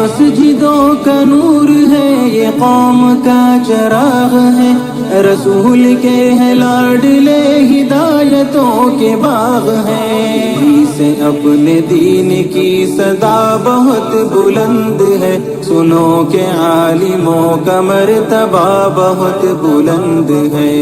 مسجدوں کا نور ہے، یہ قوم کا چراغ ہے، رسول کے ہے لاڈلے ہدایتوں کے باغ ہیں۔ سے اپنے دین کی صدا بہت بلند ہے، سنو کہ عالموں کا مرتبہ بہت بلند ہے،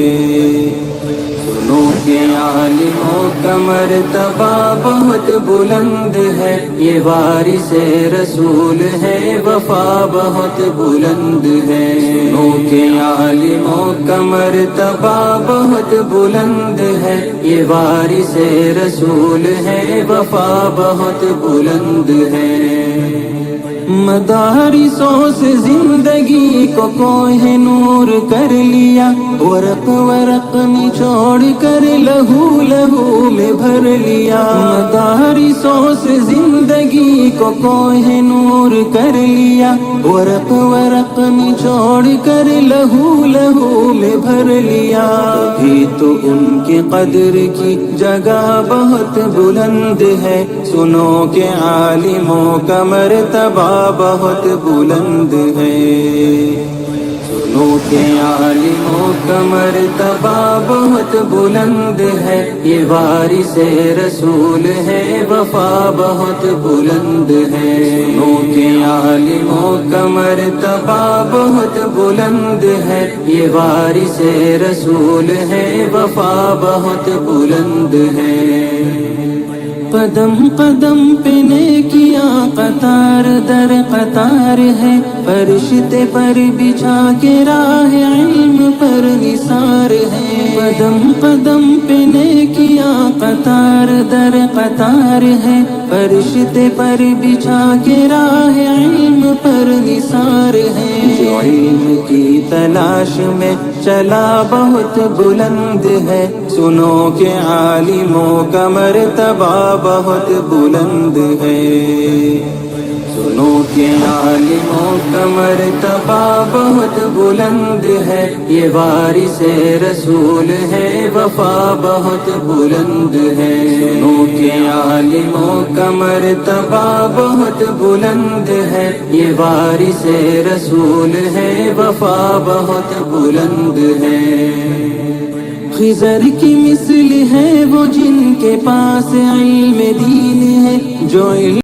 سنو کہ عالموں کا مرتبہ بہت بلند ہے، یہ وارث رسول ہے، وفا بہت بلند ہے، سنو کہ عالموں کا مرتبہ بہت بلند ہے، یہ وارث رسول ہے، وفا بہت بلند ہے۔ مدارسوں سے زندگی کو کوہ نور کر لیا، ورق ورق نچوڑ کر لہو لہو میں بھر لیا، مدارسوں سے زندگی کو کوہ نور کر لیا، ورق ورق نچوڑ کر لہو لہو میں بھر لیا، بھی تو ان کی قدر کی جگہ بہت بلند ہے، سنو کہ عالموں کا مرتبہ بہت بلند ہے، سنو کہ عالموں کا مرتبہ بہت بلند ہے، یہ وارث رسول ہے، وفا بہت بلند ہے، سنو کہ عالموں کا مرتبہ بہت بلند ہے، یہ وارث رسول ہے، وفا بہت بلند ہے۔ قدم قدم پہ نیکیاں قطار در قطار ہے، فرشتے پر بچھا کے راہ علم پر نثار ہے، قدم قدم پہ نیکیاں قطار در قطار ہے، فرشتے پر بچھا کے راہ علم پر نثار ہے، جو علم کی تلاش میں چلا بہت بلند ہے، سنو کہ عالموں کا مرتبہ بہت بلند ہے، سنو کہ عالموں کا مرتبہ بہت بلند ہے، یہ وارث رسول ہے، وفا بہت بلند ہے، سنو کہ عالموں کا مرتبہ بہت بلند ہے، یہ وارث رسول ہے، وفا بہت بلند ہے۔ خضر کی مثل ہے وہ جن کے پاس علم دین ہے، جو علم